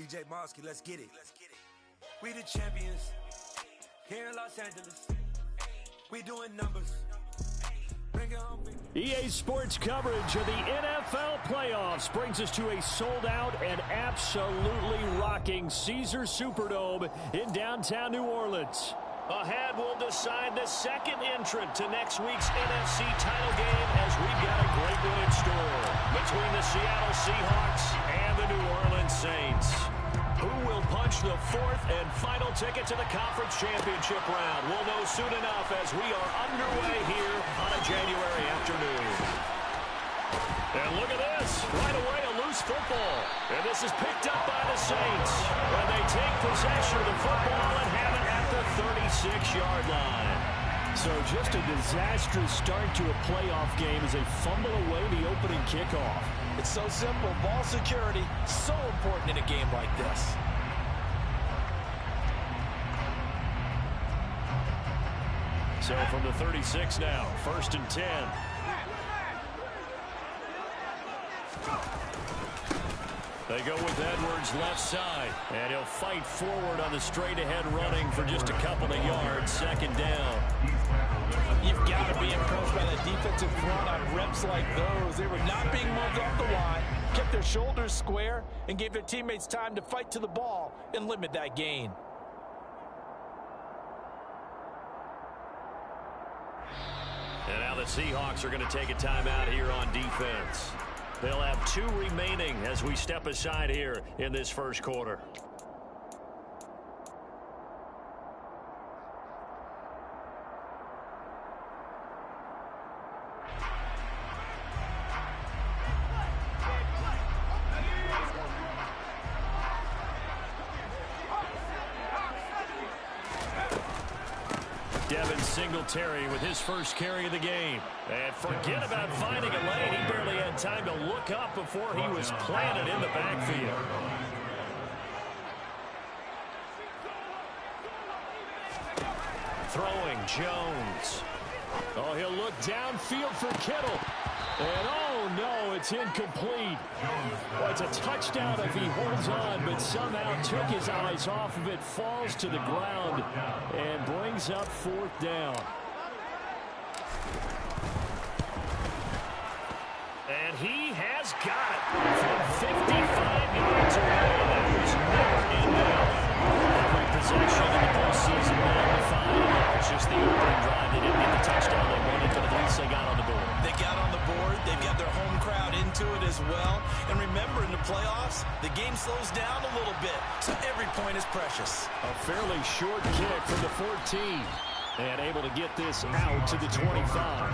DJ Mosky, let's get it. We the champions here in Los Angeles. We doing numbers. EA Sports coverage of the NFL playoffs brings us to a sold-out and absolutely rocking Caesars Superdome in downtown New Orleans. Ahead, we'll decide the second entrant to next week's NFC title game as we've got a great one in store between the Seattle Seahawks and the New Orleans Saints. Who will punch the fourth and final ticket to the conference championship round? We'll know soon enough as we are underway here on a January afternoon. And look at this. Right away, a loose football. And this is picked up by the Saints. And they take possession of the football and have it at the 36-yard line. So just a disastrous start to a playoff game as they fumble away the opening kickoff. It's so simple. Ball security, so important in a game like this. So from the 36 now, 1st and 10. They go with Edwards left side, and he'll fight forward on the straight-ahead running for just a couple of yards, 2nd down. You've got to be impressed by that defensive front on reps like those. They were not being moved off the line, kept their shoulders square, and gave their teammates time to fight to the ball and limit that gain. And now the Seahawks are going to take a timeout here on defense. They'll have 2 remaining as we step aside here in this first quarter. Singletary with his first carry of the game. And forget about finding a lane. He barely had time to look up before he was planted in the backfield. Throwing Jones. Oh, he'll look downfield for Kittle. And oh no, it's incomplete. Well, it's a touchdown if he holds on, but somehow took his eyes off of it, falls to the ground, and brings up 4th down. And he has got it from 55 yards away. That was never in doubt. Every possession in the postseason magnified. It's just the opening drive. They didn't get the touchdown they wanted, but at least they got on the board. They got on the board. They've got their home crowd into it as well. And remember, in the playoffs, the game slows down a little bit, so every point is precious. A fairly short kick from the 14. And able to get this out to the 25.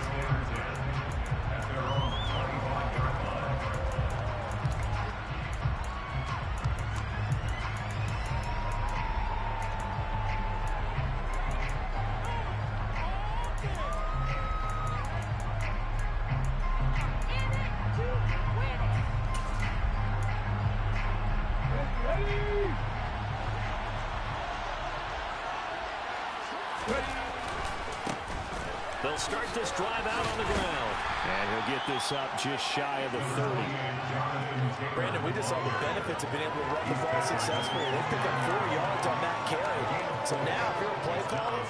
They'll start this drive out on the ground. And he'll get this up just shy of the 30. Brandon, we just saw the benefits of being able to run the ball successfully. They pick up 4 yards on that carry. So now, if you're a play caller,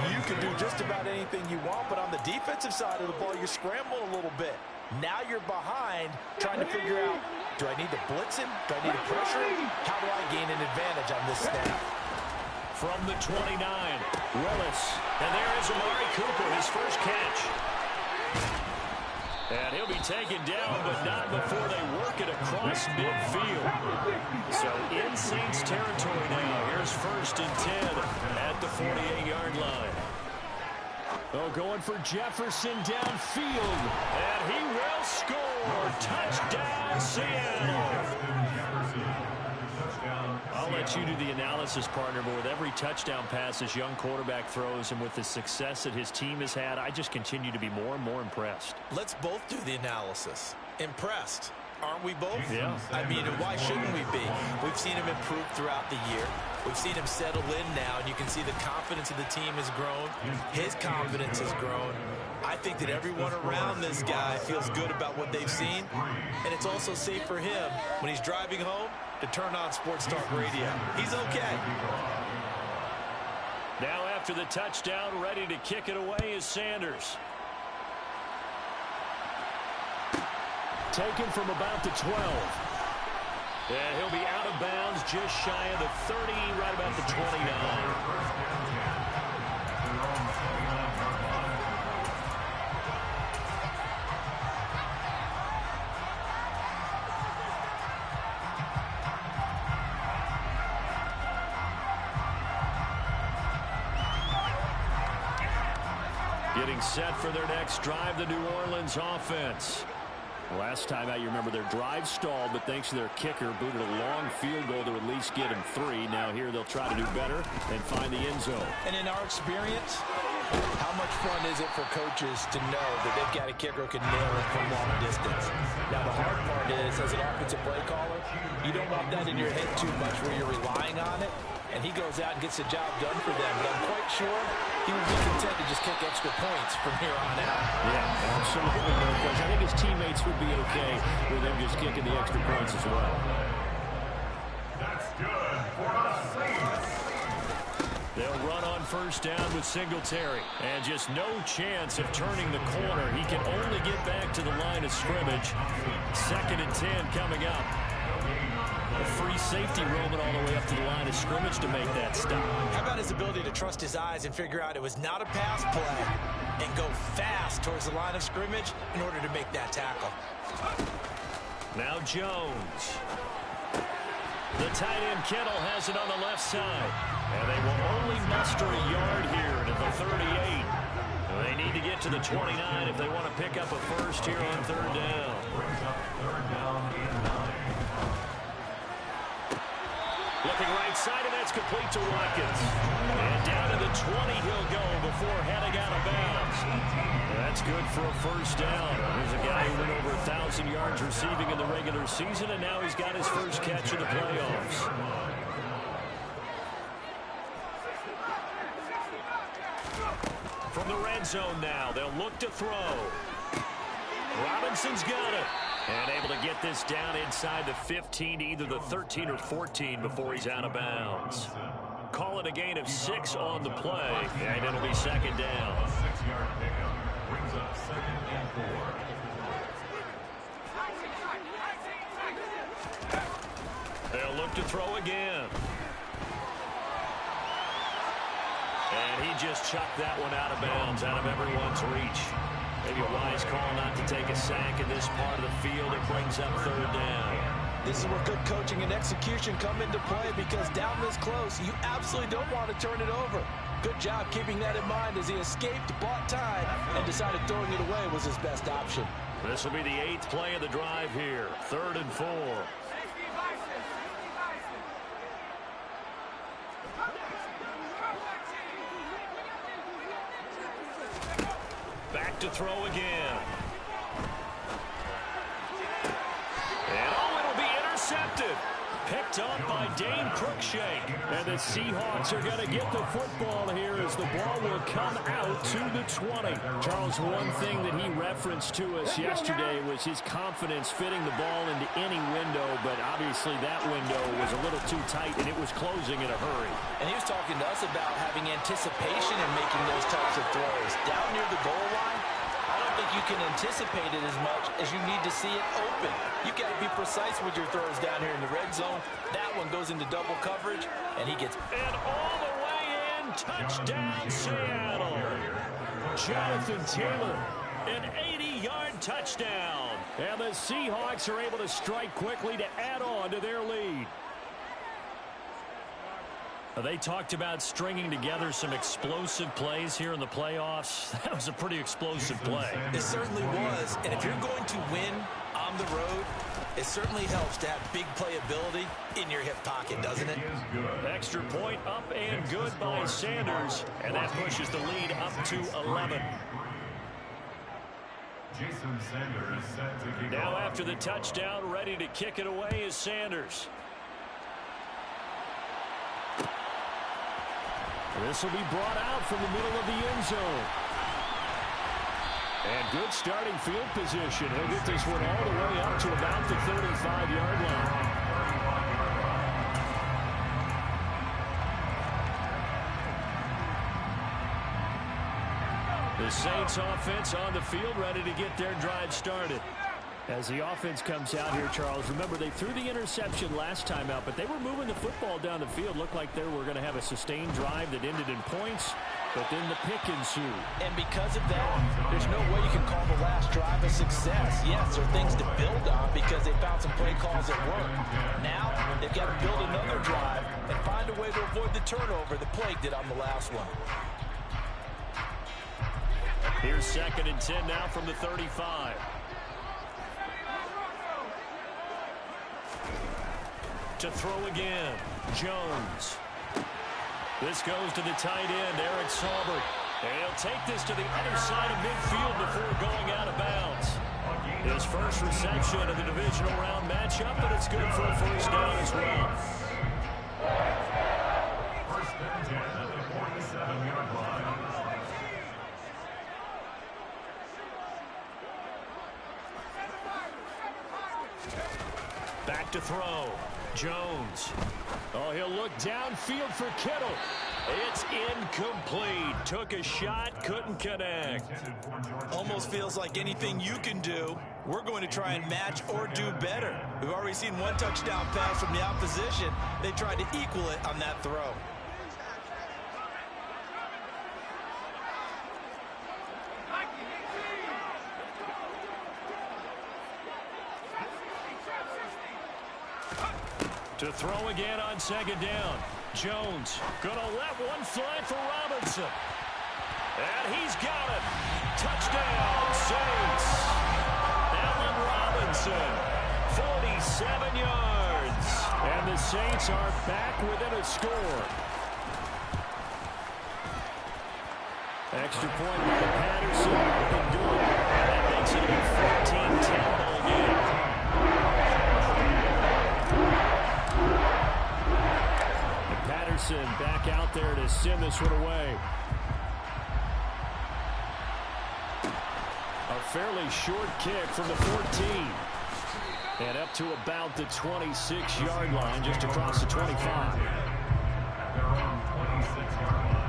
you can do just about anything you want. But on the defensive side of the ball, you're scrambling a little bit. Now you're behind, trying to figure out, do I need to blitz him? Do I need to pressure him? How do I gain an advantage on this snap? From the 29, Willis. And there is Amari Cooper, his first catch. And he'll be taken down, but not before they work it across midfield. So in Saints territory now. Here's 1st and 10 at the 48-yard line. Oh, going for Jefferson downfield. And he will score. Touchdown, Seattle. I'll let you do the analysis, partner, but with every touchdown pass this young quarterback throws and with the success that his team has had, I just continue to be more and more impressed. Let's both do the analysis. Impressed. Aren't we both? Yeah. I mean, why shouldn't we be? We've seen him improve throughout the year. We've seen him settle in now, and you can see the confidence of the team has grown. His confidence has grown. I think that everyone around this guy feels good about what they've seen, and it's also safe for him when he's driving home to turn on Sports Talk Radio. He's okay. Now after the touchdown, ready to kick it away is Sanders. Taken from about the 12. And he'll be out of bounds just shy of the 30, right about the 29. Getting set for their next drive, the New Orleans offense. Last time out, you remember their drive stalled, but thanks to their kicker, booted a long field goal to at least get him 3. Now here they'll try to do better and find the end zone. And in our experience, how much fun is it for coaches to know that they've got a kicker who can nail it from long distance? Now the hard part is, as an offensive play caller, you don't want that in your head too much where you're relying on it. And he goes out and gets the job done for them. But I'm quite sure he would be content to just kick extra points from here on out. Yeah, absolutely. No question. I think his teammates would be okay with him just kicking the extra points as well. That's good for us. They'll run on first down with Singletary. And just no chance of turning the corner. He can only get back to the line of scrimmage. 2nd and 10 coming up. A free safety roaming all the way up to the line of scrimmage to make that stop. How about his ability to trust his eyes and figure out it was not a pass play and go fast towards the line of scrimmage in order to make that tackle. Now Jones. The tight end Kittle has it on the left side. And they will only muster a yard here to the 38. They need to get to the 29 if they want to pick up a first here on 3rd down. Looking right side, and that's complete to Watkins. And down to the 20 he'll go before heading out of bounds. That's good for a first down. There's a guy who went over 1,000 yards receiving in the regular season, and now he's got his first catch in the playoffs. From the red zone now, they'll look to throw. Robinson's got it. And able to get this down inside the 15 to either the 13 or 14 before he's out of bounds. Call it a gain of 6 on the play, and it'll be 2nd down. A 6-yard pickup brings up 2nd and 4. They'll look to throw again. And he just chucked that one out of bounds, out of everyone's reach. Maybe a wise call not to take a sack in this part of the field. It brings up 3rd down. This is where good coaching and execution come into play, because down this close, you absolutely don't want to turn it over. Good job keeping that in mind as he escaped, bought time, and decided throwing it away was his best option. This will be the 8th play of the drive here. 3rd and 4. Back to throw again. And it'll be intercepted. Picked up by Dane Cruikshank. And the Seahawks are going to get the football here as the ball will come out to the 20. Charles, one thing that he referenced to us yesterday was his confidence fitting the ball into any window, but obviously that window was a little too tight and it was closing in a hurry. And he was talking to us about having anticipation in making those types of throws. Down near the goal line, I don't think you can anticipate it as much as you need to see it open. You've got to be precise with your throws down here in the red zone. That one goes into double coverage, and he gets... And all the way in, touchdown Seattle. Jonathan Taylor, an 80-yard touchdown. And the Seahawks are able to strike quickly to add on to their lead. They talked about stringing together some explosive plays here in the playoffs. That was a pretty explosive play. It certainly was. And if you're going to win on the road, it certainly helps to have big playability in your hip pocket, doesn't it? Extra point up and good by Sanders. And that pushes the lead up to 11. Jason Sanders set to kick Now off. after the touchdown, ready to kick it away is Sanders. This will be brought out from the middle of the end zone. And good starting field position. He'll get this one all the way up to about the 35-yard line. The Saints offense on the field, ready to get their drive started. As the offense comes out here, Charles, remember they threw the interception last time out, but they were moving the football down the field. Looked like they were going to have a sustained drive that ended in points, but then the pick ensued. And because of that, there's no way you can call the last drive a success. Yes, there are things to build on because they found some play calls that work. Now, they've got to build another drive and find a way to avoid the turnover the Plague did on the last one. Here's 2nd and 10 now from the 35. To throw again, Jones. This goes to the tight end, Eric Saubert. And he'll take this to the other side of midfield before going out of bounds. His first reception of the divisional round matchup, but it's good for a first down as well. First and 10 at the 47-yard line. Back to throw. Jones. Oh, he'll look downfield for Kittle. It's incomplete. Took a shot, couldn't connect. Almost feels like anything you can do, we're going to try and match or do better. We've already seen one touchdown pass from the opposition. They tried to equal it on that throw. To throw again on 2nd down. Jones gonna let one fly for Robinson. And he's got it. Touchdown, Saints. Allen Robinson, 47 yards. And the Saints are back within a score. Extra point by Patterson. Can do it. And that makes it a 14-10 ball game. Patterson back out there to send this one away. A fairly short kick from the 14. And up to about the 26-yard line, just across the 25. Their own 26-yard line.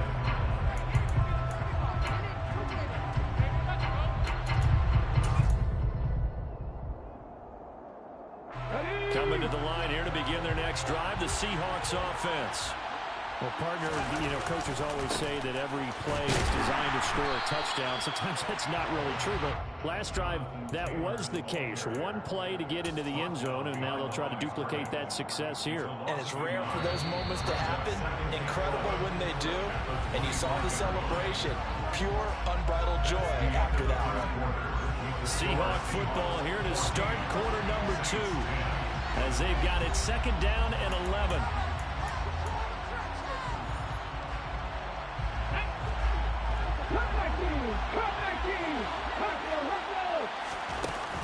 Coming to the line here to begin their next drive, the Seahawks offense. Well, partner, coaches always say that every play is designed to score a touchdown. Sometimes that's not really true, but last drive, that was the case. One play to get into the end zone, and now they'll try to duplicate that success here. And it's rare for those moments to happen. Incredible when they do. And you saw the celebration. Pure, unbridled joy after that one. Seahawk football here to start quarter number 2. As they've got it 2nd down and 11.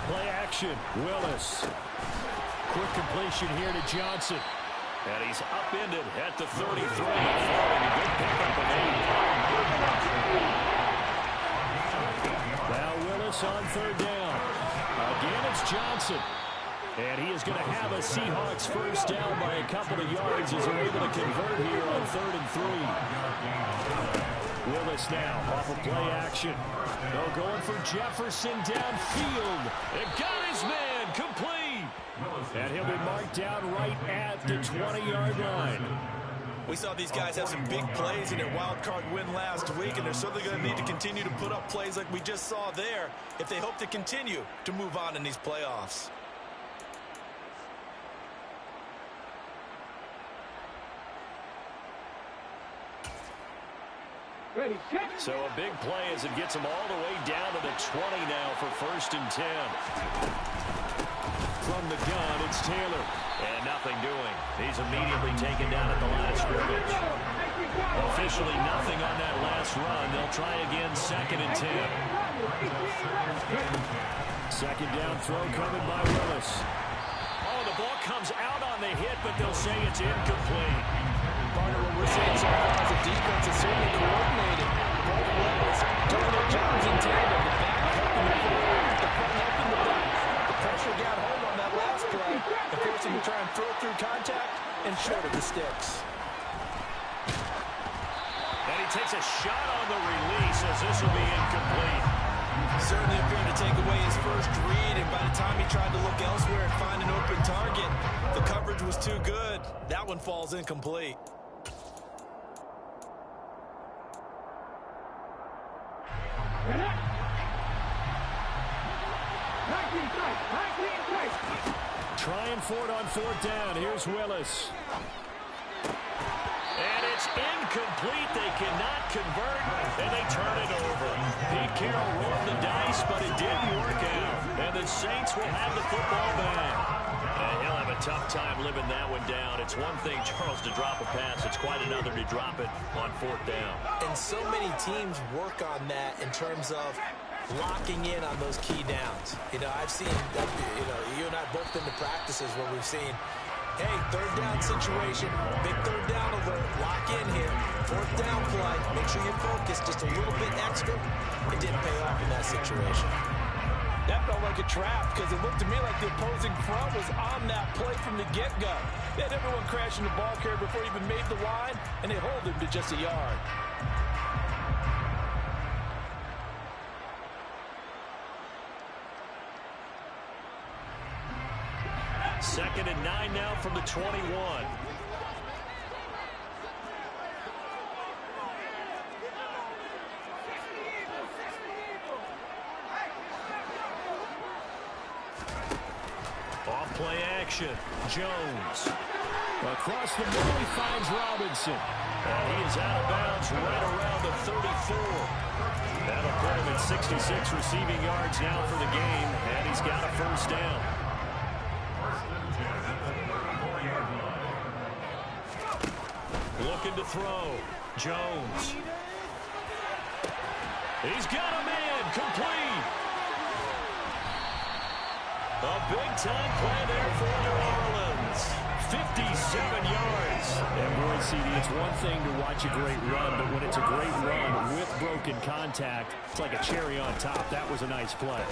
Play action, Willis. Quick completion here to Johnson. And he's upended at the 33. Following a good pickup of 8. Now Willis on 3rd down. Again, it's Johnson. And he is going to have a Seahawks first down by a couple of yards as they're able to convert here on 3rd and 3. Willis now off of play action. They're going for Jefferson downfield. And got his man complete. And he'll be marked down right at the 20-yard line. We saw these guys have some big plays in their wild card win last week, and they're certainly going to need to continue to put up plays like we just saw there if they hope to continue to move on in these playoffs. So a big play as it gets them all the way down to the 20 now for 1st and 10. From the gun, it's Taylor. And nothing doing. He's immediately taken down at the line of scrimmage. Officially nothing on that last run. They'll try again 2nd and 10. 2nd down throw coming by Willis. Oh, the ball comes out on the hit, but they'll say it's incomplete. partner, what we're seeing so far as a defense is certainly coordinated. Both legs doing their jobs in tandem. The back helping the forward, the front helping the back. The pressure got home on that last play and forced him to try and throw through contact and short of the sticks. And he takes a shot on the release as this will be incomplete. Certainly appeared to take away his first read, and by the time he tried to look elsewhere and find an open target, the coverage was too good. That one falls incomplete. Trying for it on fourth down. Here's Willis. And it's incomplete. They cannot convert, and they turn it over. Pete Carroll rolled the dice, but it didn't work out. And the Saints will have the football back. And he'll have a tough time living that one down. It's one thing, Charles, to drop a pass. It's quite another to drop it on fourth down. And so many teams work on that in terms of locking in on those key downs. You know, I've seen, you and I both been to practices where we've seen, hey, third down situation, big third down alert, lock in here, fourth down play, make sure you focus just a little bit extra. It didn't pay off in that situation. That felt like a trap because it looked to me like the opposing front was on that play from the get-go. They had everyone crashing the ball carrier before he even made the line, and they hold him to just a yard. Second and 9 now from the 21. Off-play action. Jones. Across the middle, he finds Robinson. And he is out of bounds right around the 34. That'll put him at 66 receiving yards now for the game, and he's got a first down. Looking to throw. Jones. He's got a man. Complete. A big-time play there for New Orleans. 57 yards. And boy, CD, it's one thing to watch a great run, but when it's a great run with broken contact, it's like a cherry on top. That was a nice play.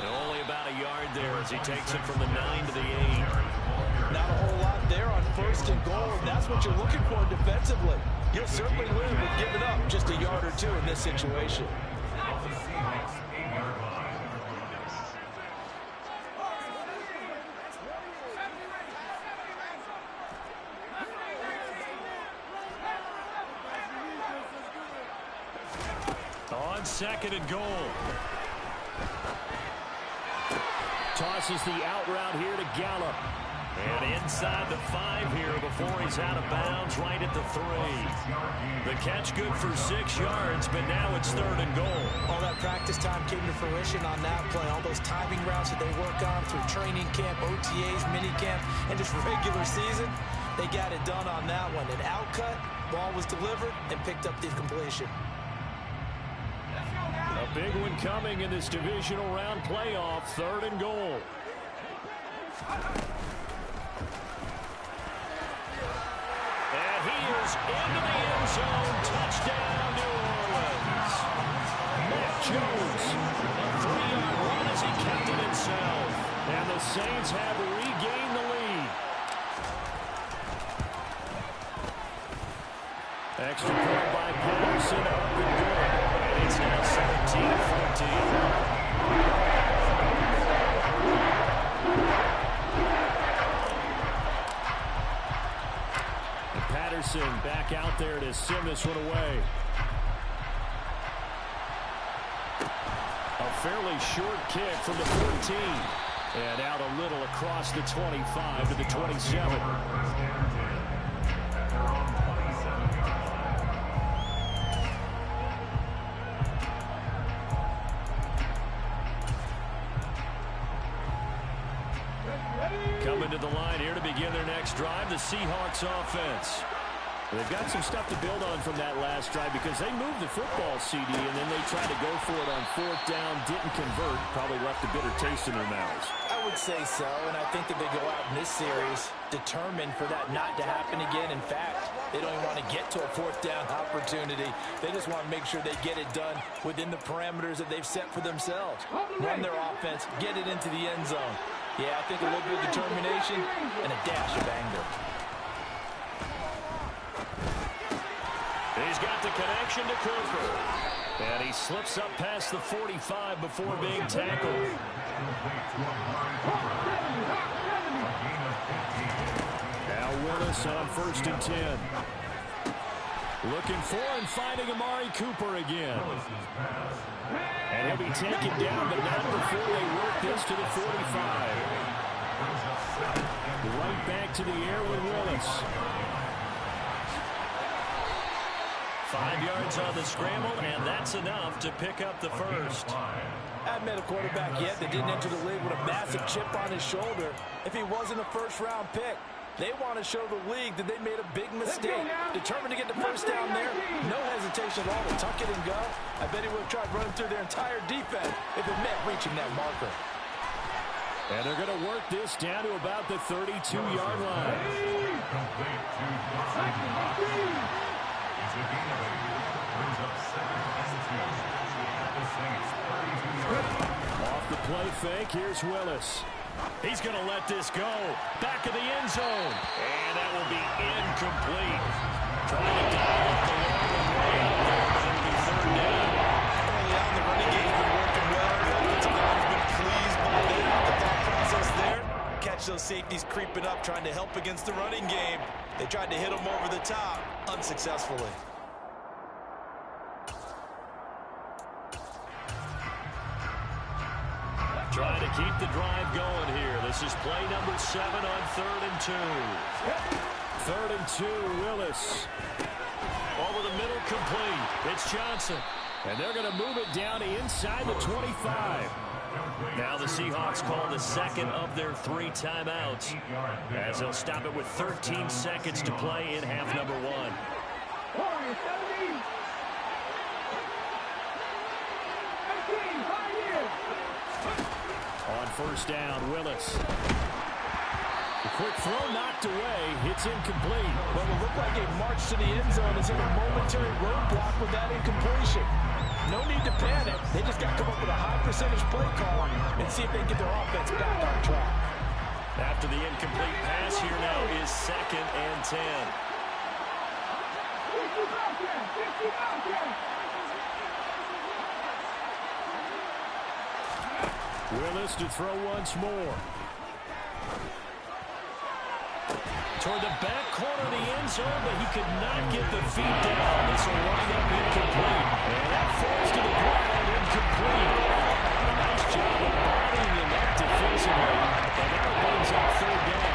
And only about a yard there as he takes it from the 9 to the 8. Not a whole lot there on first and goal. That's what you're looking for defensively. You'll certainly win with giving up just a yard or two in this situation. On second and goal. Tosses the out route here to Gallup. And inside the 5 here before he's out of bounds, right at the 3. The catch good for 6 yards, but now it's third and goal. All that practice time came to fruition on that play. All those timing routes that they work on through training camp, OTAs, minicamp, and just regular season, they got it done on that one. An out cut, ball was delivered, and picked up the completion. A big one coming in this divisional round playoff, third and goal. And he is into the end zone. Touchdown, New Orleans. Mac Jones, a 3-yard run as he kept it himself. And the Saints have regained the lead. Extra point by Patterson, up and good. And it's now 17-14. Patterson back out there to send this one away. A fairly short kick from the 14. And out a little across the 25 to the 27. Coming to the line here to begin their next drive, the Seahawks offense. They've got some stuff to build on from that last drive because they moved the football, CD, and then they tried to go for it on fourth down, didn't convert, probably left a bitter taste in their mouths. I would say so, and I think that they go out in this series determined for that not to happen again. In fact, they don't even want to get to a fourth down opportunity. They just want to make sure they get it done within the parameters that they've set for themselves. Run their offense, get it into the end zone. Yeah, I think a little bit of determination and a dash of anger. He's got the connection to Cooper. And he slips up past the 45 before being tackled. Now Willis on 1st and 10. Looking for and finding Amari Cooper again. And he'll be taken down, but not before they work this to the 45. Right back to the air with Willis. 5 yards on the scramble, and that's enough to pick up the first. I haven't met a quarterback yet that didn't enter the league with a massive chip on his shoulder if he wasn't a first-round pick. They want to show the league that they made a big mistake. Determined to get the first down there. No hesitation at all to tuck it and go. I bet he would have tried running through their entire defense if it meant reaching that marker. And they're going to work this down to about the 32-yard line. Off the play fake, here's Willis. He's going to let this go. Back of the end zone. And that will be incomplete. Trying to dive up the long way out there, but it'll be 3rd down. Early on, the running game's been working well. The offensive line's been pleased by the thought process there. Catch those safeties creeping up, trying to help against the running game. They tried to hit them over the top, unsuccessfully. Trying to keep the drive going here. This is play number 7 on 3rd and 2. 3rd and 2, Willis. Over the middle, complete. It's Johnson. And they're going to move it down inside the 25. Now the Seahawks call the second of their 3 timeouts, as they'll stop it with 13 seconds to play in half number 1. On 1st down, Willis. The quick throw knocked away. It's incomplete. What will look like a march to the end zone is in a momentary roadblock with that incompletion. No need to panic. They just got to come up with a high percentage play call and see if they can get their offense back on track. After the incomplete pass, here now is 2nd and 10. Willis to throw once more. Toward the back corner of the end zone, but he could not get the feet down. This will wind up incomplete. And that falls to the ground, incomplete. A nice job of bodying him up defensively. And now it brings up 3rd down.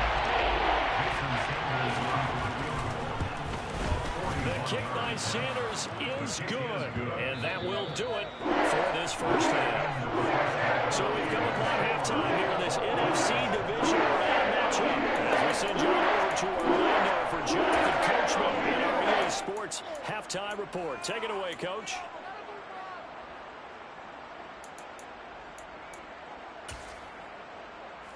The kick by Sanders is good. And that will do it for this first half. So we've come upon halftime here in this NFC Divisional round matchup. As we send you over to Orlando for Jonathan Coachman in our EA Sports Halftime Report. Take it away, Coach.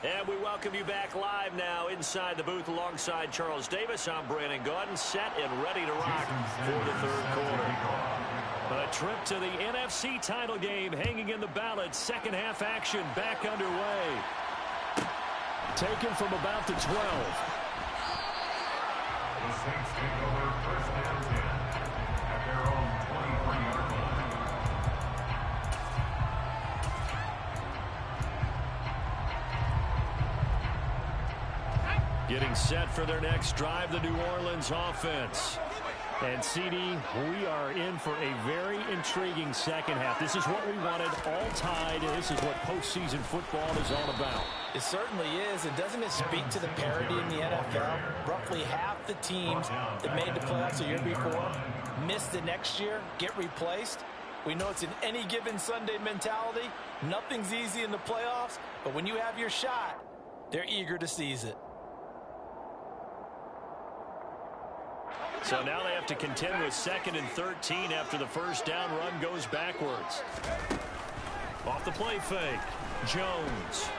And we welcome you back live now inside the booth alongside Charles Davis. I'm Brandon Gaudin, set and ready to rock for the 3rd quarter. A trip to the NFC title game hanging in the balance. Second half action back underway. Taken from about the 12. The Saints take over 1st and 10 at their own 23-yard line. Getting set for their next drive, the New Orleans offense. And, CD, we are in for a very intriguing second half. This is what we wanted, all tied. This is what postseason football is all about. It certainly is, and doesn't it speak to the parity in the NFL? Roughly half the teams that made the playoffs the year before miss the next year, get replaced. We know it's an any given Sunday mentality. Nothing's easy in the playoffs, but when you have your shot, they're eager to seize it. So now they have to contend with 2nd and 13 after the first down run goes backwards. Off the play fake, Jones.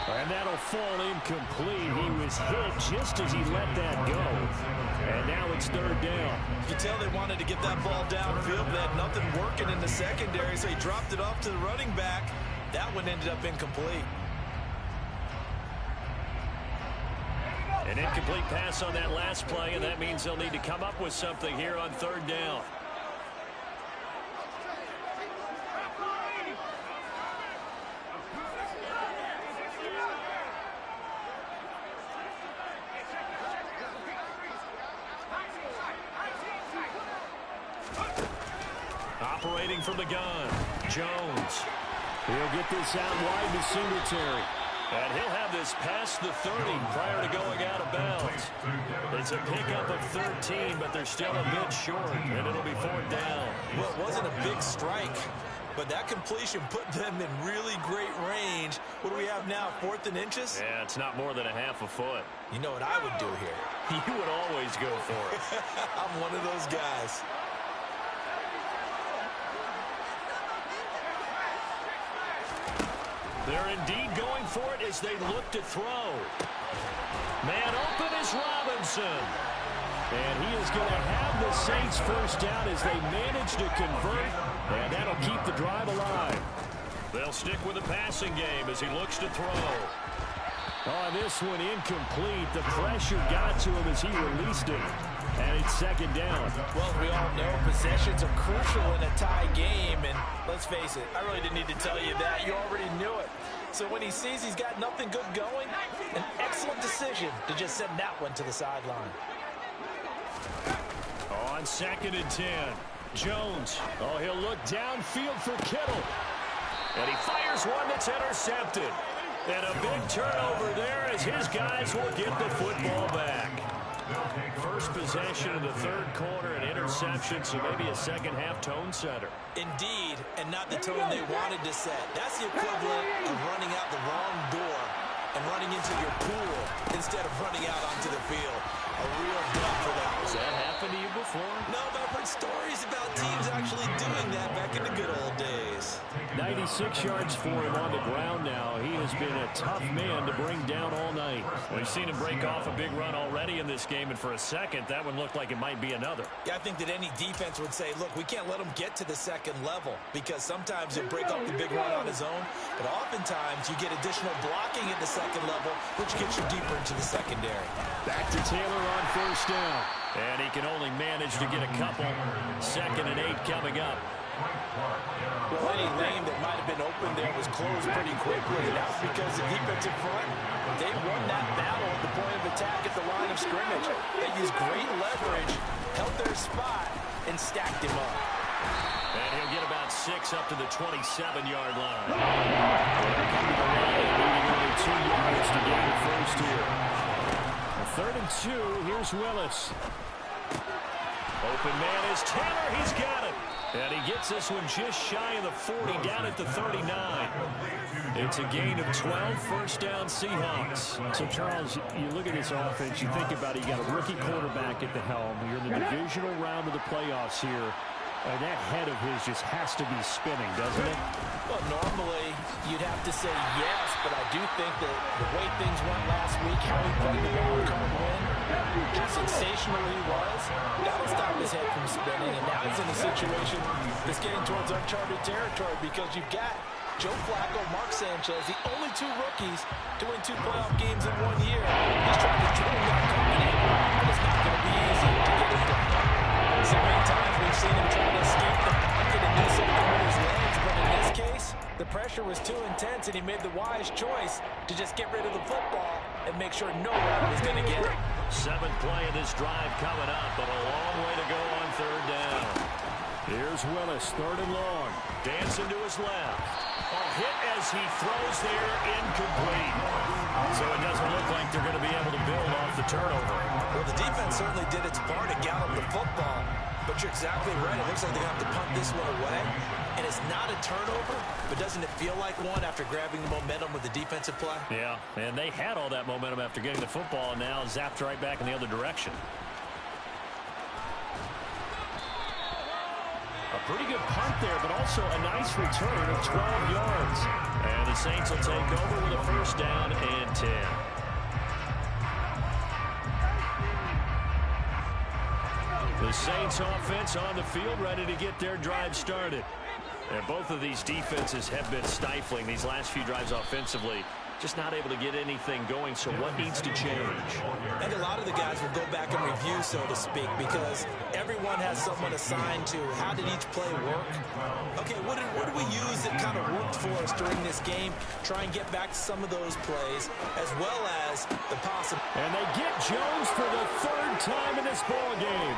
And that'll fall incomplete. He was hit just as he let that go. And now it's 3rd down. You can tell they wanted to get that ball downfield, but they had nothing working in the secondary, so he dropped it off to the running back. That one ended up incomplete. An incomplete pass on that last play, and that means they'll need to come up with something here on 3rd down. Operating from the gun, Jones. He'll get this out wide to Singletary. And he'll have this past the 30 prior to going out of bounds. It's a pickup of 13, but they're still a bit short, and it'll be 4th down. Well, it wasn't a big strike, but that completion put them in really great range. What do we have now, 4th and inches? Yeah, it's not more than a half a foot. You know what I would do here? You would always go for it. I'm one of those guys. They're indeed going for it as they look to throw. Man open is Robinson. And he is going to have the Saints first down as they manage to convert. And that'll keep the drive alive. They'll stick with the passing game as he looks to throw. Oh, this one incomplete. The pressure got to him as he released it. And it's 2nd down. Well, we all know possessions are crucial in a tie game. And let's face it, I really didn't need to tell you that. You already knew it. So when he sees he's got nothing good going, an excellent decision to just send that one to the sideline. On 2nd and 10, Jones. Oh, he'll look downfield for Kittle. And he fires one that's intercepted. And a big turnover there as his guys will get the football back. First possession of the 3rd quarter, an interception, so maybe a second-half tone setter. Indeed, and not the tone they wanted to set. That's the equivalent of running out the wrong door and running into your pool instead of running out onto the field. A real dub for that. Has that happened to you before? No, but I've heard stories about teams actually doing that back in the good old days. 96 yards for him on the ground now. He has been a tough man to bring down all night. We've seen him break off a big run already in this game, and for a second, that one looked like it might be another. Yeah, I think that any defense would say, look, we can't let him get to the 2nd level because sometimes he'll break off the big run on his own, but oftentimes you get additional blocking at the 2nd level, which gets you deeper into the secondary. Back to Taylor on 1st down. And he can only manage to get a couple. 2nd and 8 coming up. Well, any lane that might have been open there was closed pretty quickly. And that's because the defensive front, they won that battle at the point of attack at the line of scrimmage. They used great leverage, held their spot, and stacked him up. And he'll get about 6 up to the 27-yard line. They'll come to the line, needing only 2 yards to gain the first here. 3rd and 2, here's Willis. Open man is Taylor, he's got it. And he gets this one just shy of the 40, down at the 39. It's a gain of 12, first down Seahawks. So, Charles, you look at this offense, you think about it, you got a rookie quarterback at the helm. You're in the divisional round of the playoffs here. And that head of his just has to be spinning, doesn't it? Well, normally you'd have to say yes, but I do think that the way things went last week, how he played the wild card win, how sensational he was, that'll stop his head from spinning. And now he's in a situation that's getting towards uncharted territory because you've got Joe Flacco, Mark Sanchez, the only 2 rookies to win 2 playoff games in 1 year. He's trying to join that company, but it's not going to be easy to get it done. So many times we've seen him try to escape the pocket and do something with his legs, but in this case, the pressure was too intense, and he made the wise choice to just get rid of the football and make sure no one was going to get it. 7th play of this drive coming up, but a long way to go on 3rd down. Here's Willis, 3rd and long. Dancing to his left. A hit as he throws there, incomplete. So it doesn't look like they're going to be able to build off the turnover. Well, the defense certainly did its part to gallop the football. But you're exactly right. It looks like they're going to have to punt this one away. And it's not a turnover, but doesn't it feel like one after grabbing the momentum with the defensive play? Yeah, and they had all that momentum after getting the football, and now zapped right back in the other direction. A pretty good punt there, but also a nice return of 12 yards. And the Saints will take over with a first down and 10. The Saints offense on the field, ready to get their drive started. And both of these defenses have been stifling these last few drives offensively. Just not able to get anything going, so what needs to change? I think a lot of the guys will go back and review, so to speak, because everyone has someone assigned to how did each play work. Okay, what did we use that kind of worked for us during this game? Try and get back to some of those plays, as well as the possible. And they get Jones for the third time in this ball game.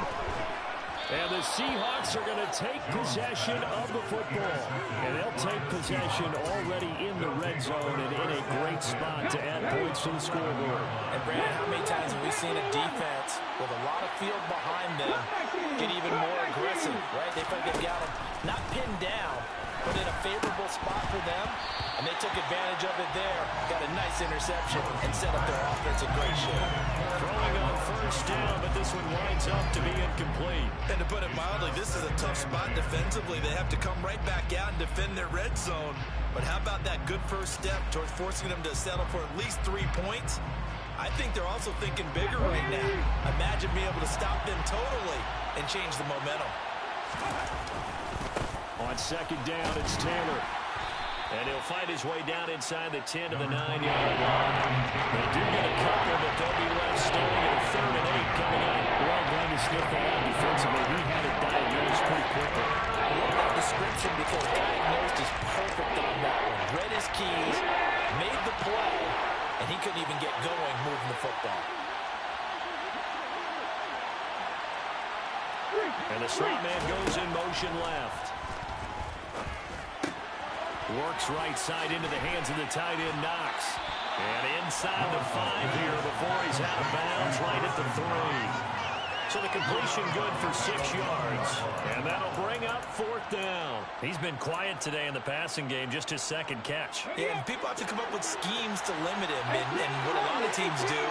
And the Seahawks are going to take possession of the football. And they'll take possession already in the red zone and in a great spot to add points to the scoreboard. And Brandon, how many times have we seen a defense with a lot of field behind them get even more aggressive, right? They felt they've got them not pinned down, but in a favorable spot for them. And they took advantage of it there. Got a nice interception and set up their offense in great shape. Throwing on first down, but this one winds up to be incomplete. And to put it mildly, this is a tough spot defensively. They have to come right back out and defend their red zone. But how about that good first step towards forcing them to settle for at least 3 points? I think they're also thinking bigger right now. Imagine being able to stop them totally and change the momentum. On second down, it's Taylor. And he'll fight his way down inside the 10 to the 9-yard line. They do get a couple, but they'll be left standing at 3rd and 8 coming up. Well done to sniff that out defensively. He had it diagnosed pretty quickly. I love that description because diagnosed is perfect on that one. Read his keys, made the play, and he couldn't even get going moving the football. And the slot man goes in motion left. Works right side into the hands of the tight end, Knox. And inside the 5 here before he's out of bounds, right at the 3. So the completion good for 6 yards. And that'll bring up 4th down. He's been quiet today in the passing game, just his second catch. Yeah, and people have to come up with schemes to limit him. And what a lot of teams do,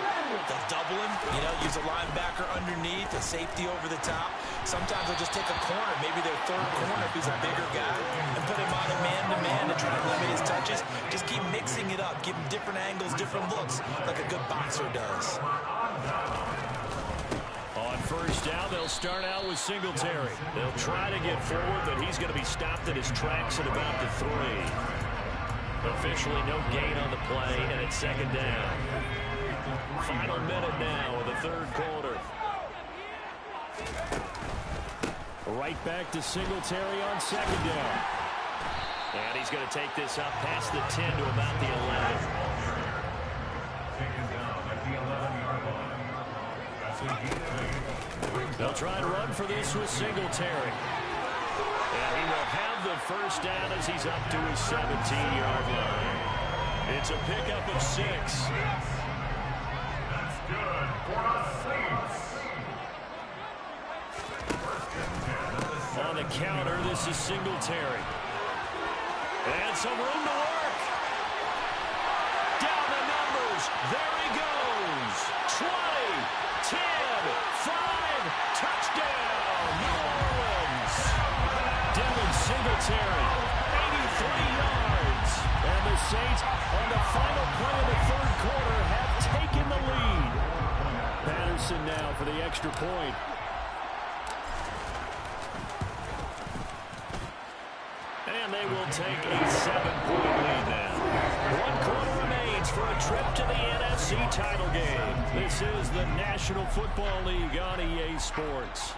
they'll double him, use a linebacker underneath, a safety over the top. Sometimes they'll just take a corner, maybe their 3rd corner if he's a bigger guy, and put him on a man-to-man to try to limit his touches. Just keep mixing it up, give him different angles, different looks, like a good boxer does. On first down, they'll start out with Singletary. They'll try to get forward, but he's going to be stopped at his tracks at about the 3. Officially no gain on the play, and it's 2nd down. Final minute now of the 3rd quarter. Right back to Singletary on 2nd down. And he's going to take this up past the 10 to about the 11. They'll try to run for this with Singletary. And he will have the first down as he's up to his 17-yard line. It's a pickup of 6. That's good for the Saints. On the counter, this is Singletary. And some room to work. Down the numbers. There he goes. 20, 10, 5, touchdown, New Orleans. Devin Singletary, 83 yards. And the Saints, on the final play of the 3rd quarter, have taken the lead. Patterson now for the extra point. And they will take a 7-point lead now. 1 quarter remains for a trip to the NFC title game. This is the National Football League on EA Sports.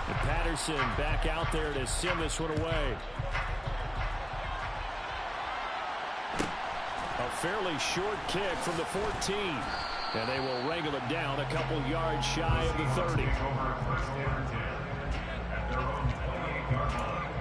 And Patterson back out there to send this one away. A fairly short kick from the 14. And they will wrangle it down a couple yards shy of the 30. Over 1st and 10 at their own 28-yard line.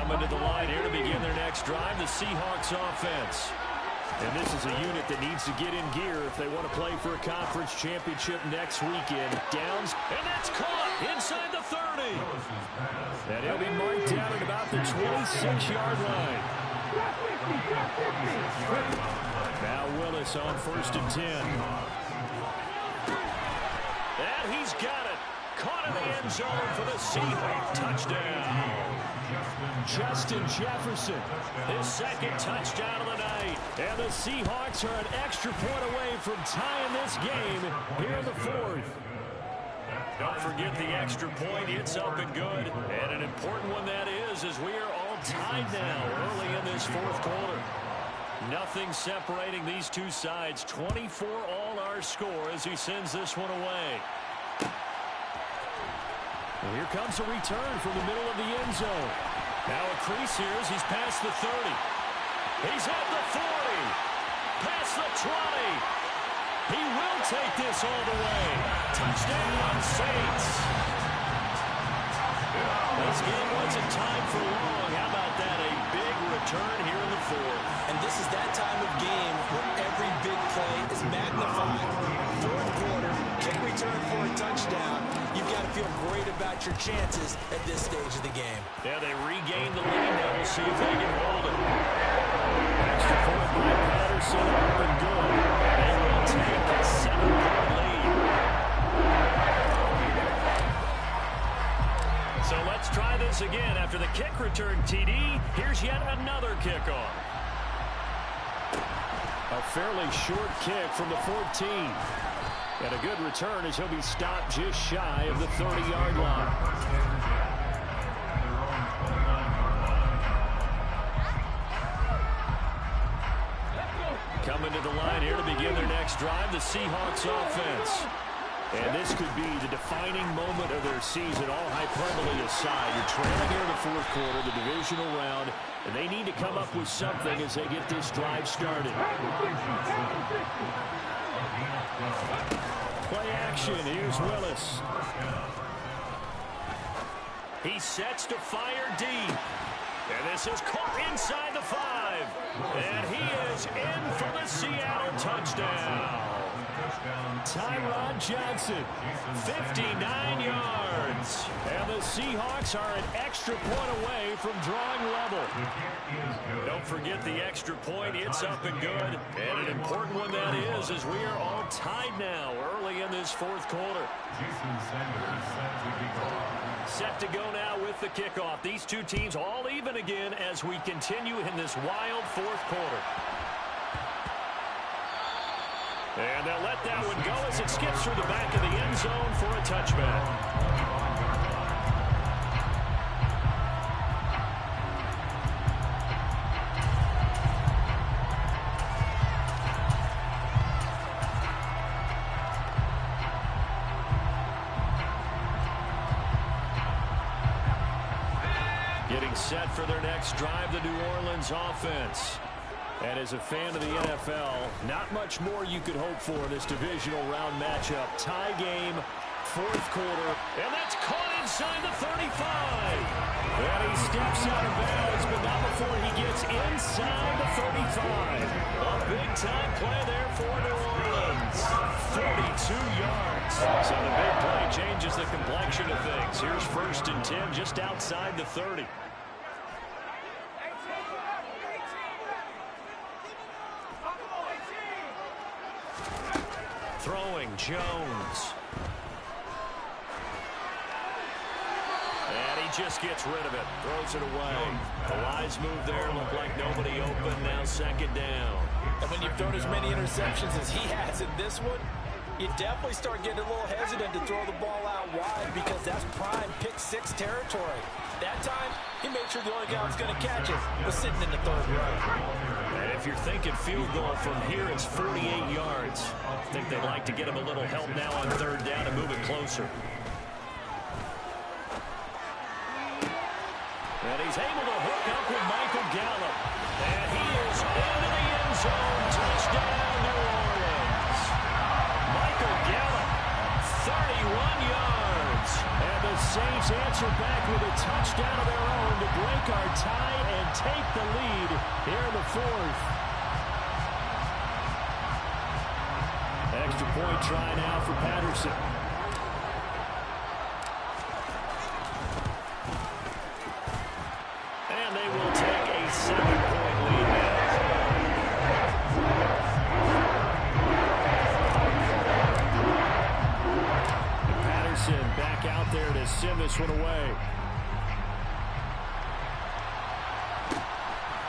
Coming to the line here to begin their next drive, the Seahawks offense. And this is a unit that needs to get in gear if they want to play for a conference championship next weekend. Downs, and that's caught inside the 30. And he'll be marked down at about the 26-yard line. Now Willis on 1st and 10. And he's got it. Caught in the end zone for the Seahawks touchdown. Justin Jefferson, his second touchdown of the night. And the Seahawks are an extra point away from tying this game here in the 4th. Don't forget the extra point. It's up and good. And an important one that is, as we are all tied now early in this 4th quarter. Nothing separating these two sides. 24 all our score as he sends this one away. Well, here comes a return from the middle of the end zone. Now a crease here as he's past the 30. He's at the 40. Past the 20. He will take this all the way. Touchdown, Saints. This game wasn't tied for long. How about that? A big return here in the 4th. And this is that time of game where every big play is magnified. 4th quarter, kick return for a touchdown. You've got to feel great about your chances at this stage of the game. Yeah, they regain the lead. Now we'll see if they can hold it. Extra point by Patterson. Up and good. They will take a 7-point lead. So let's try this again. After the kick return TD, here's yet another kickoff. A fairly short kick from the 14. And a good return as he'll be stopped just shy of the 30-yard line. Coming to the line here to begin their next drive, the Seahawks offense. And this could be the defining moment of their season, all hyperbole aside. You're trailing here in the 4th quarter, the divisional round, and they need to come up with something as they get this drive started. Play action. Here's Willis. He sets to fire deep. And this is caught inside the 5. And he is in for the Seattle touchdown. Tyron Johnson, 59 yards. And the Seahawks are an extra point away from drawing level. Don't forget the extra point. It's up and good. And an important one that is, as we are all tied now early in this 4th quarter. Set to go now with the kickoff. These two teams all even again as we continue in this wild 4th quarter. And they'll let that one go as it skips through the back of the end zone for a touchback. Getting set for their next drive, the New Orleans offense. And as a fan of the NFL, not much more you could hope for in this divisional round matchup. Tie game, 4th quarter, and that's caught inside the 35. And he steps out of bounds, but not before he gets inside the 35. A big-time play there for New Orleans. 42 yards. So the big play changes the complexion of things. Here's 1st and 10 just outside the 30. Throwing Jones. And he just gets rid of it. Throws it away. The wise move there. Looked like nobody open. Now 2nd down. And when you've thrown as many interceptions as he has in this one, you definitely start getting a little hesitant to throw the ball out wide because that's prime pick-6 territory. That time, he made sure the only guy who was going to catch it was sitting in the 3rd row. And if you're thinking field goal from here, it's 48 yards. I think they'd like to get him a little help now on 3rd down and move it closer. And he's able to hook up with Michael Gallup. And he is into the end zone. Touchdown, New Orleans. Michael Gallup, 31 yards. And the Saints answer Seahawks are back with a touchdown of their own to break our tie and take the lead here in the fourth. Extra point try now for Patterson. And they will take a 7-point lead now. Patterson back out there to send this one away.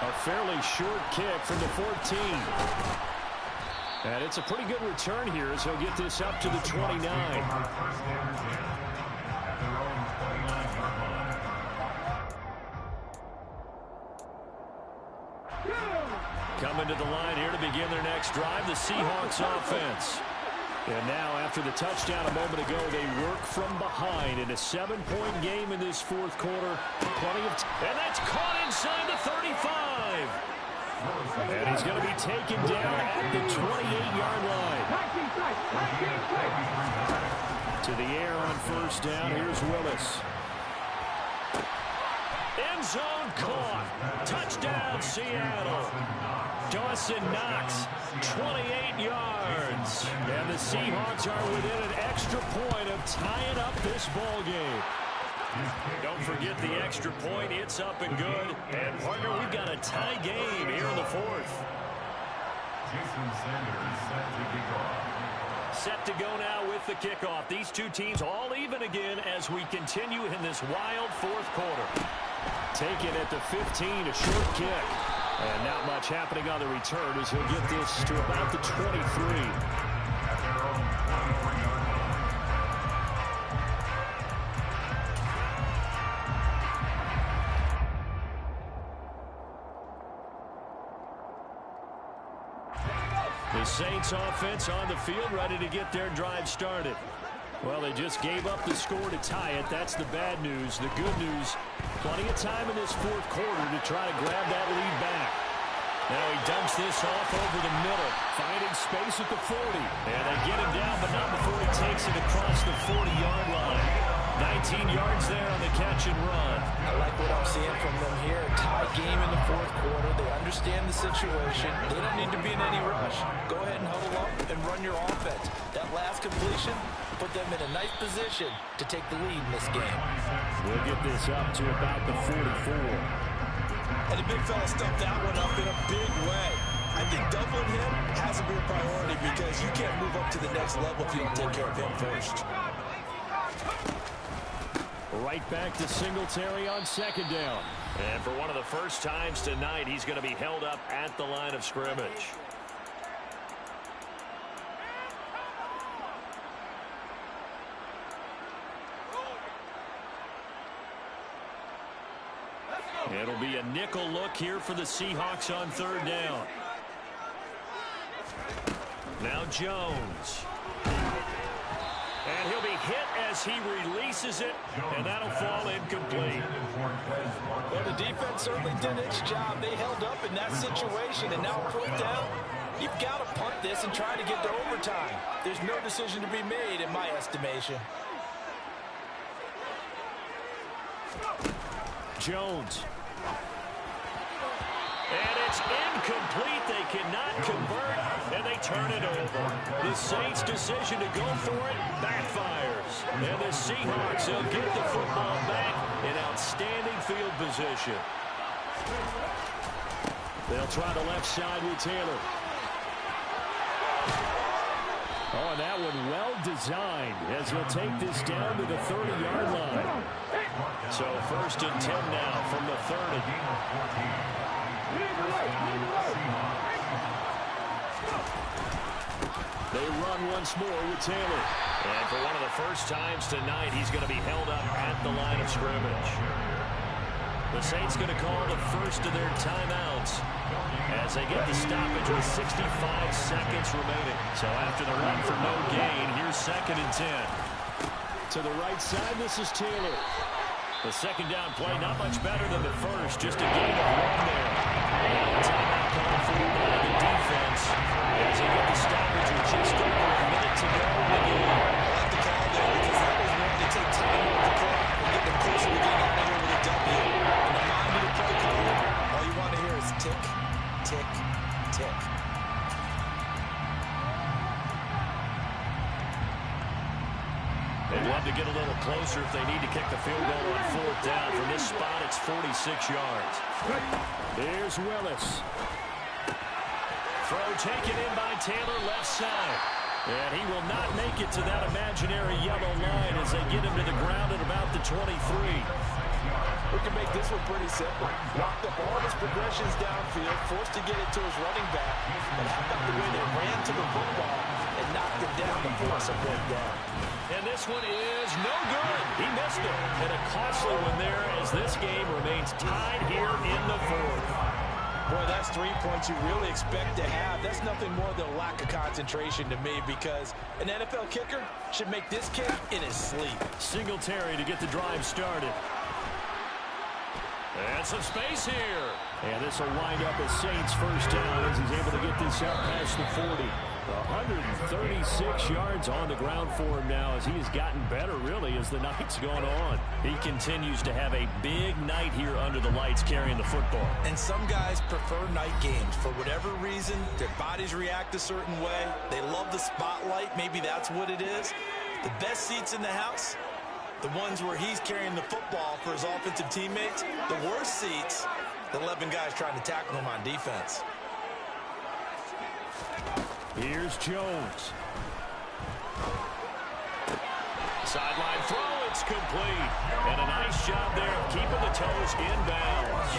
A fairly short kick from the 14. And it's a pretty good return here as he'll get this up to the 29. Coming to the line here to begin their next drive, the Seahawks offense. And now, after the touchdown a moment ago, they work from behind in a 7-point game in this fourth quarter. Plenty of and that's caught inside the 35. And he's going to be taken down at the 28-yard line. To the air on first down. Here's Willis. End zone caught. Touchdown, Seattle. Dawson Knox, 28 yards. And the Seahawks are within an extra point of tying up this ball game. Don't forget the extra point. It's up and good. And, partner, we've got a tie game here in the fourth. Set to go now with the kickoff. These two teams all even again as we continue in this wild fourth quarter. Taken at the 15, a short kick. And not much happening on the return as he'll get this to about the 23. The Saints offense on the field, ready to get their drive started. Well, they just gave up the score to tie it. That's the bad news. The good news, plenty of time in this fourth quarter to try to grab that lead back. Now he dumps this off over the middle, finding space at the 40. And they get him down, but not before he takes it across the 40-yard line. 19 yards there on the catch and run. I like what I'm seeing from them here. A tie game in the fourth quarter. They understand the situation. They don't need to be in any rush. Go ahead and huddle up and run your offense. That last completion put them in a nice position to take the lead in this game. We'll get this up to about the 44. And the big fella stuffed that one up in a big way. I think doubling him has to be a priority because you can't move up to the next level if you don't take care of him first. Right back to Singletary on second down. And for one of the first times tonight, he's going to be held up at the line of scrimmage. It'll be a nickel look here for the Seahawks on third down. Now Jones. And he'll be hit as he releases it, and that'll fall incomplete. Well, the defense certainly did its job. They held up in that situation, and now fourth down, you've got to punt this and try to get to overtime. There's no decision to be made in my estimation. Jones. And it's incomplete. They cannot convert, and they turn it over. The Saints' decision to go for it backfires. And the Seahawks will get the football back in outstanding field position. They'll try the left side with Taylor. Oh, and that one well designed as he'll take this down to the 30-yard line. So first and 10 now from the 30. They run once more with Taylor. And for one of the first times tonight, he's going to be held up at the line of scrimmage. The Saints going to call the first of their timeouts as they get the stoppage with 65 seconds remaining. So after the run for no gain, here's second and 10. To the right side, this is Taylor. The second down play, not much better than the first, just a gain of one there. Timeout called for by the defense as they get the stoppage with just over a minute to go in the game. I like the call there because that was one to take time off the clock and get them closer tick. They'd love to get a little closer if they need to kick the field goal on 4th down. From this spot, it's 46 yards. Here's Willis. Throw taken in by Taylor, left side. And he will not make it to that imaginary yellow line as they get him to the ground at about the 23. We can make this one pretty simple. Locked up all of his progressions downfield, forced to get it to his running back. And how about the way they ran to the football and knocked him down to force a break down. And this one is no good. He missed it. And a costly one there as this game remains tied here in the 4th. Boy, that's 3 points you really expect to have. That's nothing more than a lack of concentration to me, because an NFL kicker should make this kick in his sleep. Singletary to get the drive started. And some space here. And this will wind up as Saints first down as he's able to get this out past the 40. 136 yards on the ground for him now as he has gotten better, really, as the night's gone on. He continues to have a big night here under the lights carrying the football. And some guys prefer night games. For whatever reason, their bodies react a certain way. They love the spotlight. Maybe that's what it is. The best seats in the house, the ones where he's carrying the football for his offensive teammates. The worst seats, the 11 guys trying to tackle him on defense. Here's Jones. Sideline throw, it's complete. And a nice job there of keeping the toes inbounds.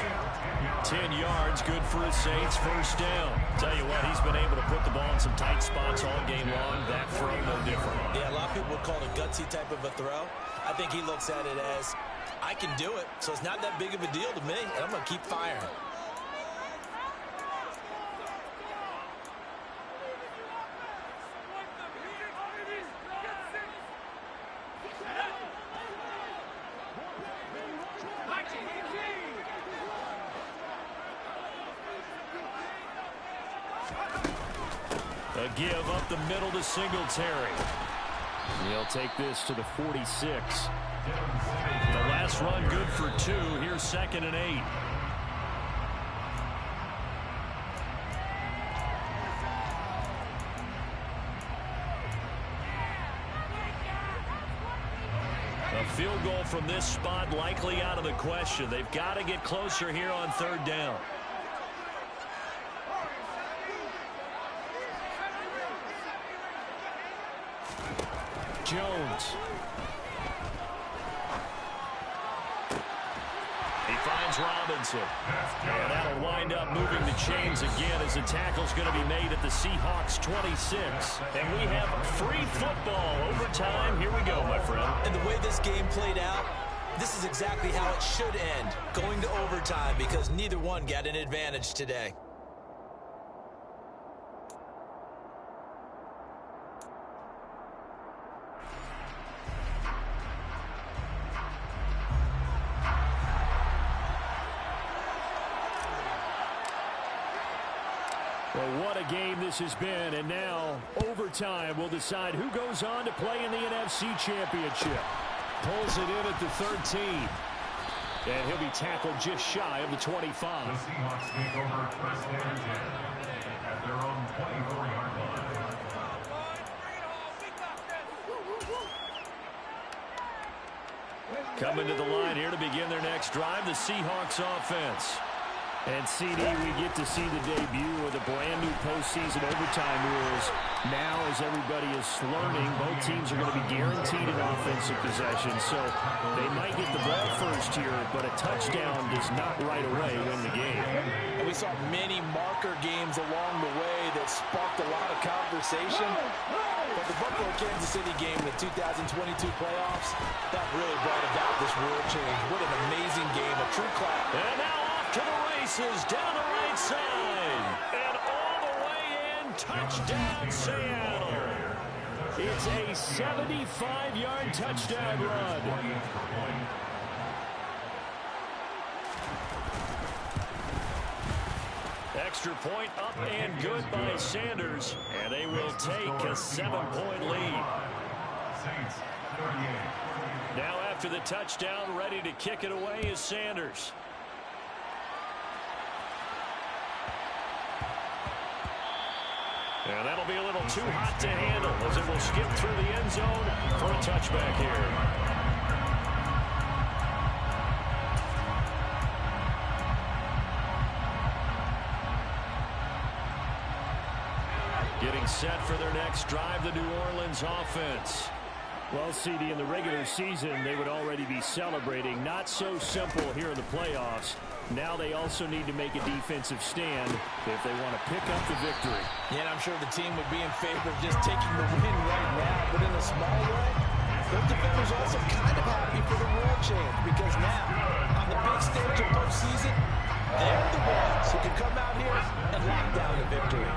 10 yards, good for the Saints, first down. Tell you what, he's been able to put the ball in some tight spots all game long. That throw, no different. Yeah, a lot of people would call it a gutsy type of a throw. I think he looks at it as, I can do it, so it's not that big of a deal to me, and I'm going to keep firing. A give up the middle to Singletary. He'll take this to the 46. The last run good for 2. Here's 2nd and 8. A field goal from this spot likely out of the question. They've got to get closer here on 3rd down. Jones. He finds Robinson. And that'll wind up moving the chains again as the tackle's going to be made at the Seahawks 26. And we have free football. Overtime. Here we go, my friend. And the way this game played out, this is exactly how it should end. Going to overtime because neither one got an advantage today. Well, what a game this has been, and now overtime will decide who goes on to play in the NFC Championship. Pulls it in at the 13. And he'll be tackled just shy of the 25. The Seahawks take over first and 10 at their own 24-yard line. Coming to the line here to begin their next drive, the Seahawks offense. And CD, we get to see the debut of the brand new postseason overtime rules. Now, as everybody is learning, both teams are going to be guaranteed an offensive possession. So they might get the ball first here, but a touchdown does not right away win the game. And we saw many marker games along the way that sparked a lot of conversation. But the Buffalo-Kansas City game in the 2022 playoffs, that really brought about this rule change. What an amazing game, a true class. And now off to the races down the right side. And all the way in, touchdown Seattle. It's a 75-yard touchdown run. Extra point up and good by Sanders. And they will take a 7-point lead. Now after the touchdown, ready to kick it away is Sanders. And that'll be a little too hot to handle as it will skip through the end zone for a touchback here. Getting set for their next drive, the New Orleans offense. Well, CD, in the regular season, they would already be celebrating. Not so simple here in the playoffs. Now they also need to make a defensive stand if they want to pick up the victory. Yeah, and I'm sure the team would be in favor of just taking the win right now. But in a small way, those defenders also kind of happy for the world change because now, on the big stage of postseason, they're the ones who can come out here and lock down the victory.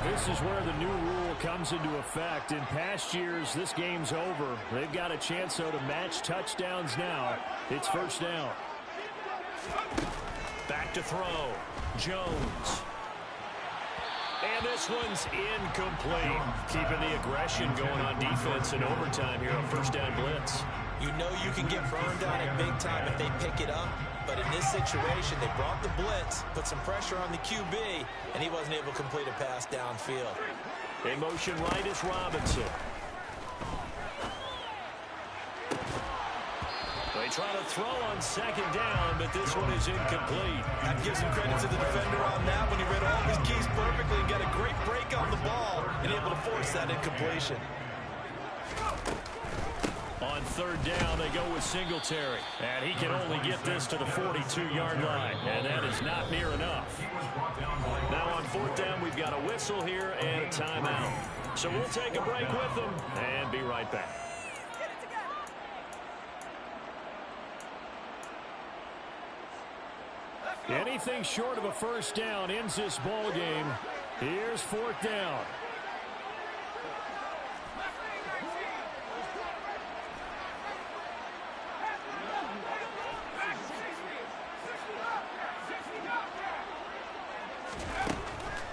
This is where the new rule comes into effect. In past years, this game's over. They've got a chance, though, to match touchdowns now. It's first down. Back to throw. Jones. And this one's incomplete. Keeping the aggression going on defense in overtime here on first down blitz. You know you can get burned on it big time if they pick it up. But in this situation, they brought the blitz, put some pressure on the QB, and he wasn't able to complete a pass downfield. In motion right is Robinson. They try to throw on second down, but this one is incomplete. I'd give some credit to the defender on that when he read all of his keys perfectly and got a great break on the ball and able to force that incompletion. On third down, they go with Singletary. And he can only get this to the 42-yard line. And that is not near enough. Now on fourth down, we've got a whistle here and a timeout. So we'll take a break with them and be right back. Anything short of a first down ends this ball game. Here's fourth down.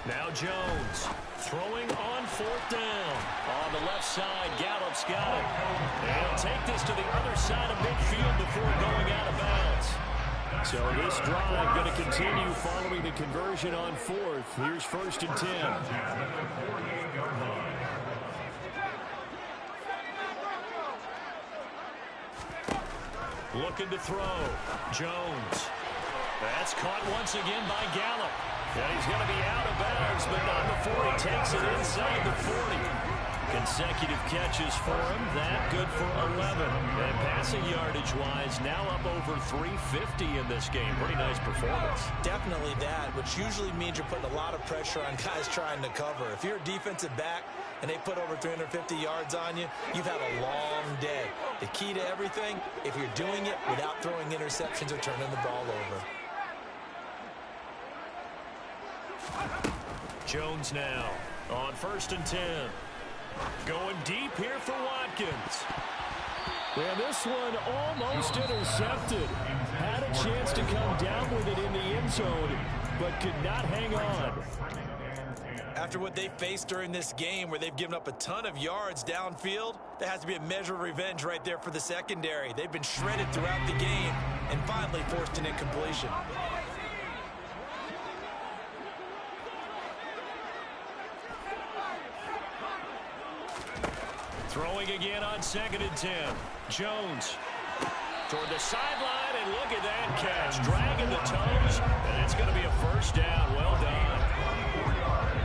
Now Jones throwing on fourth down. On the left side, Gallup's got it. And he'll take this to the other side of midfield before going out of bounds. So this drive going to continue following the conversion on fourth. Here's first and 10. Looking to throw. Jones. That's caught once again by Gallup. And he's going to be out of bounds, but not before he takes it inside the 40. Consecutive catches for him. That good for 11. And passing yardage-wise, now up over 350 in this game. Pretty nice performance. Definitely that, which usually means you're putting a lot of pressure on guys trying to cover. If you're a defensive back and they put over 350 yards on you, you've had a long day. The key to everything, if you're doing it without throwing interceptions or turning the ball over. Jones now on first and 10. Going deep here for Watkins. And this one almost intercepted. Had a chance to come down with it in the end zone, but could not hang on. After what they faced during this game where they've given up a ton of yards downfield, there has to be a measure of revenge right there for the secondary. They've been shredded throughout the game and finally forced an incompletion. Throwing again on second and 10. Jones toward the sideline, and look at that catch. Dragging the toes, and it's going to be a first down. Well done.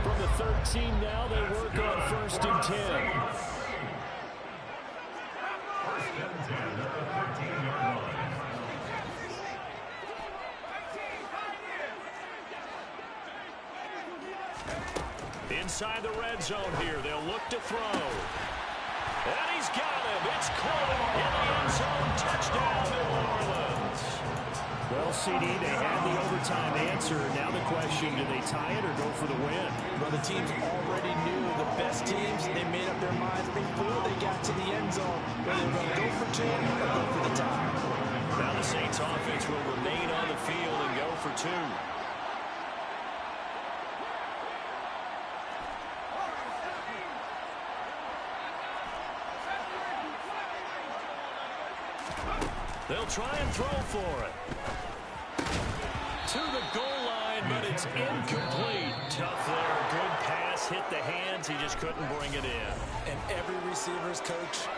From the 13 now, they work on first and 10. First and 10 at the 13-yard line. Inside the red zone here, they'll look to throw. And he's got him. It's caught in the end zone. Touchdown, New Orleans. Well, CD, they had the overtime answer. Now the question, do they tie it or go for the win? Well, the teams already knew the best teams. They made up their minds before they got to the end zone whether they were going to go for two or go for the tie. Now the Saints offense will remain on the field and go for two. They'll try and throw for it. To the goal line. line, but it's incomplete. Tough there. Good pass, hit the hands. He just couldn't bring it in. And every receiver's coach